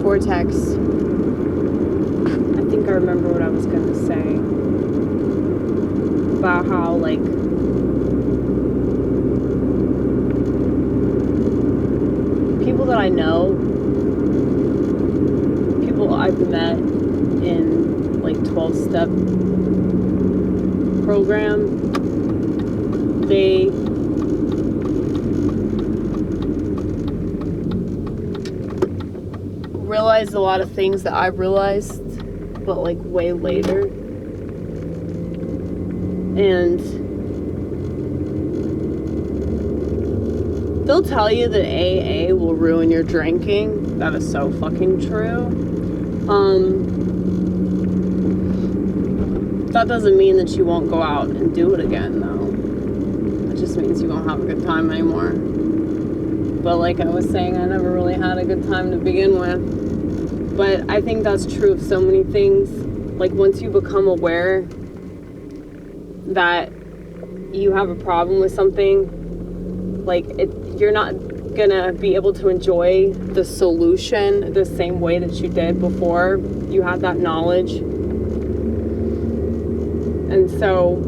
cortex. I think I remember what I was going to say about how, like, people that I know, people I've met in, like, 12-step program, they realized a lot of things that I realized, but like way later. And they'll tell you that AA will ruin your drinking. That is so fucking true. That doesn't mean that you won't go out and do it again, though. It just means you won't have a good time anymore. But like I was saying, I never really had a good time to begin with. But I think that's true of so many things. Like, once you become aware that you have a problem with something, like, you're not gonna be able to enjoy the solution the same way that you did before you had that knowledge. And so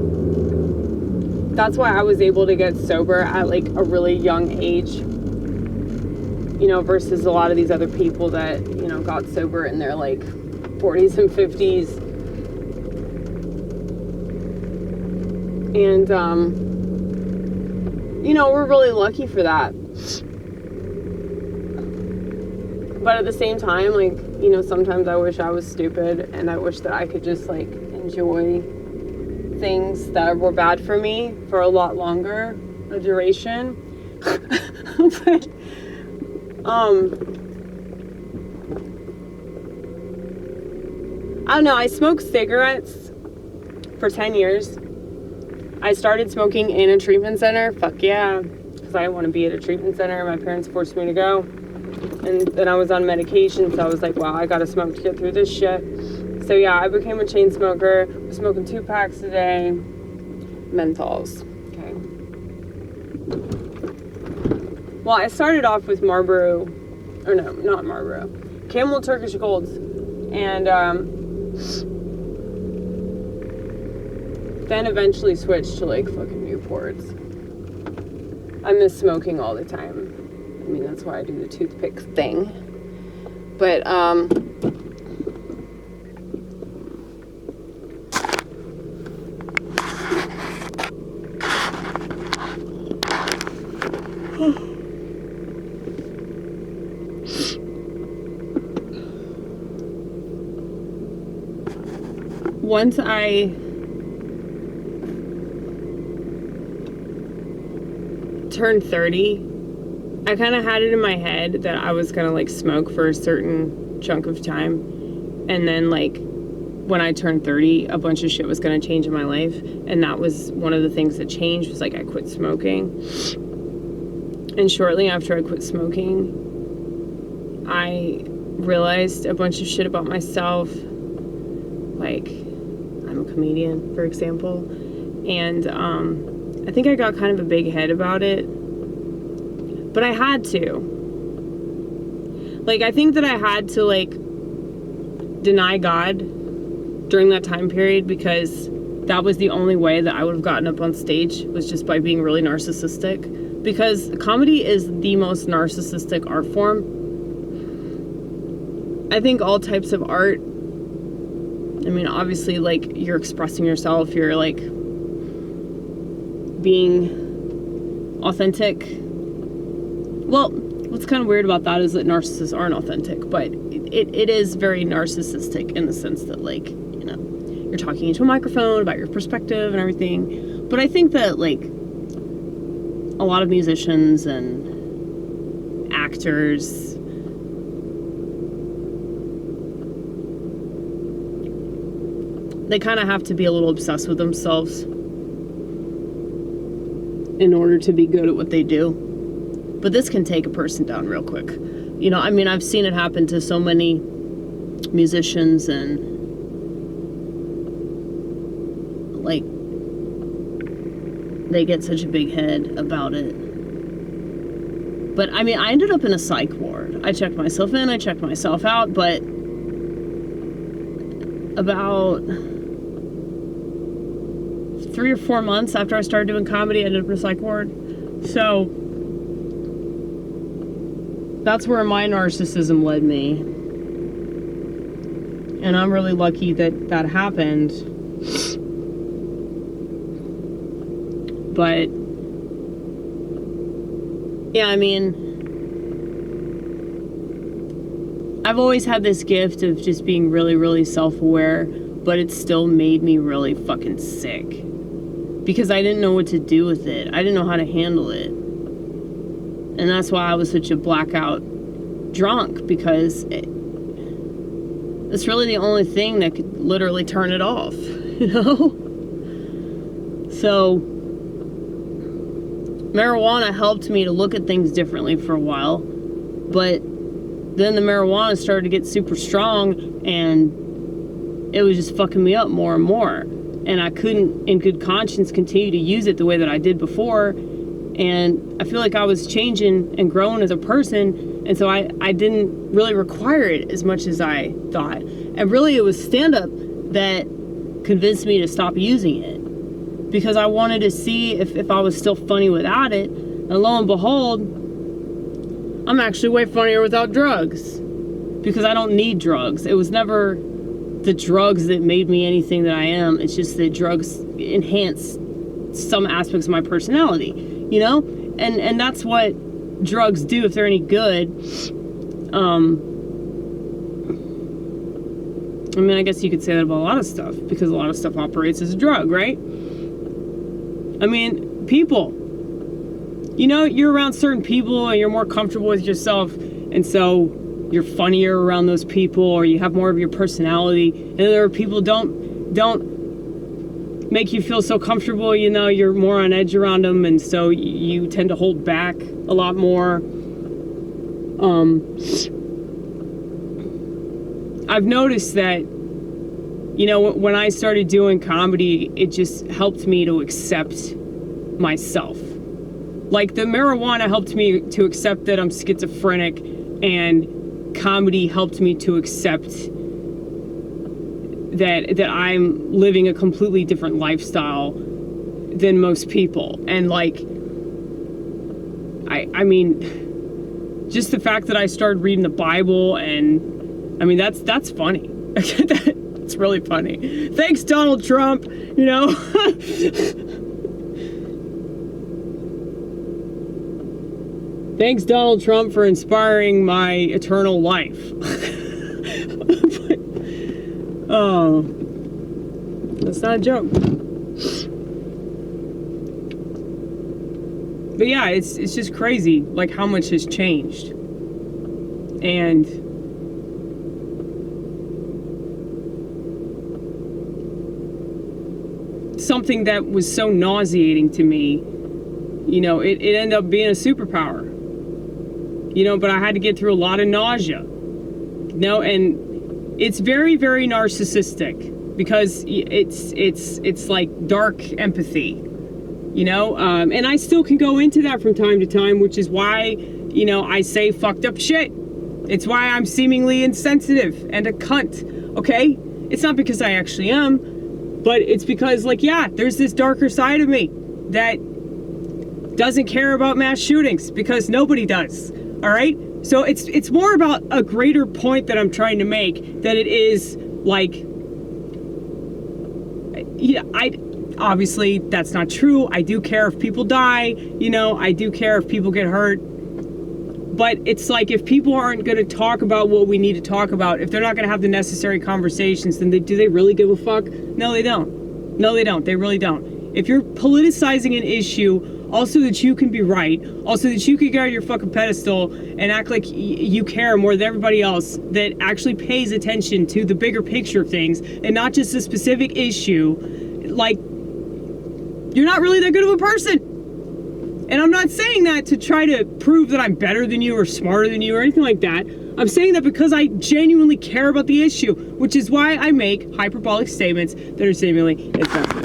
that's why I was able to get sober at like a really young age, you know, versus a lot of these other people that, you know, got sober in their like 40s and 50s. And, you know, we're really lucky for that. But at the same time, like, you know, sometimes I wish I was stupid and I wish that I could just like enjoy things that were bad for me for a lot longer a duration. But I don't know, I smoked cigarettes for 10 years. I started smoking in a treatment center. Fuck yeah. Because I didn't want to be at a treatment center. My parents forced me to go. And then I was on medication, so I was like, wow, I gotta smoke to get through this shit. So yeah, I became a chain smoker. I was smoking 2 packs a day. Menthols. Okay. Well, I started off with Marlboro, or no, not Marlboro, Camel Turkish Golds. And then eventually switched to like fucking Newports. I miss smoking all the time. I mean, that's why I do the toothpick thing. But, once I turned 30, I kind of had it in my head that I was gonna like smoke for a certain chunk of time, and then like when I turned 30, a bunch of shit was gonna change in my life, and that was one of the things that changed. Was like I quit smoking, and shortly after I quit smoking, I realized a bunch of shit about myself. Like, I'm a comedian, for example, and I think I got kind of a big head about it. But I had to. Like, I think that I had to, like, deny God during that time period, because that was the only way that I would have gotten up on stage, was just by being really narcissistic. Because comedy is the most narcissistic art form. I think all types of art, I mean, obviously, like, you're expressing yourself, you're, like, being authentic. Well, what's kind of weird about that is that narcissists aren't authentic, but it is very narcissistic in the sense that, like, you know, you're talking into a microphone about your perspective and everything. But I think that, like, a lot of musicians and actors, they kind of have to be a little obsessed with themselves in order to be good at what they do. But this can take a person down real quick. You know, I mean, I've seen it happen to so many musicians, and like, they get such a big head about it But, I mean, I ended up in a psych ward. I checked myself in, I checked myself out, but about 3 or 4 months after I started doing comedy, I ended up in a psych ward. So, that's where my narcissism led me. And I'm really lucky that that happened. But, yeah, I mean, I've always had this gift of just being really, really self-aware, but it still made me really fucking sick. Because I didn't know what to do with it. I didn't know how to handle it. And that's why I was such a blackout drunk, because it's really the only thing that could literally turn it off, you know? So, marijuana helped me to look at things differently for a while, but then the marijuana started to get super strong, and it was just fucking me up more and more. And I couldn't, in good conscience, continue to use it the way that I did before. And I feel like I was changing and growing as a person, and so I didn't really require it as much as I thought. And really, it was stand-up that convinced me to stop using it. Because I wanted to see if I was still funny without it. And lo and behold, I'm actually way funnier without drugs. Because I don't need drugs. It was never the drugs that made me anything that I am. It's just that drugs enhance some aspects of my personality, you know? And that's what drugs do if they're any good. I mean, I guess you could say that about a lot of stuff, because a lot of stuff operates as a drug, right? I mean, people. You know, you're around certain people and you're more comfortable with yourself, and so you're funnier around those people, or you have more of your personality. And there are people don't make you feel so comfortable, you know, you're more on edge around them, and so you tend to hold back a lot more. I've noticed that, you know, when I started doing comedy, it just helped me to accept myself. Like, the marijuana helped me to accept that I'm schizophrenic, and comedy helped me to accept that I'm living a completely different lifestyle than most people. And, like, I mean, just the fact that I started reading the Bible, and, I mean, that's funny. It's really funny. Thanks, Donald Trump, you know? Thanks, Donald Trump, for inspiring my eternal life. But, oh, that's not a joke. But yeah, it's just crazy, like, how much has changed. And something that was so nauseating to me, you know, it ended up being a superpower. You know, but I had to get through a lot of nausea. You know, and it's very, very narcissistic, because it's like dark empathy. You know, and I still can go into that from time to time, which is why, you know, I say fucked up shit. It's why I'm seemingly insensitive and a cunt, okay? It's not because I actually am, but it's because, like, yeah, there's this darker side of me that doesn't care about mass shootings, because nobody does, all right? So it's more about a greater point that I'm trying to make, that it is, like, yeah, obviously, that's not true. I do care if people die, you know, I do care if people get hurt. But it's like, if people aren't going to talk about what we need to talk about, if they're not going to have the necessary conversations, then do they really give a fuck? No, they don't. No, they don't. They really don't. If you're politicizing an issue, also that you can be right, also that you can get on your fucking pedestal and act like you care more than everybody else, that actually pays attention to the bigger picture of things and not just a specific issue, like, you're not really that good of a person. And I'm not saying that to try to prove that I'm better than you or smarter than you or anything like that. I'm saying that because I genuinely care about the issue, which is why I make hyperbolic statements that are seemingly insensitive.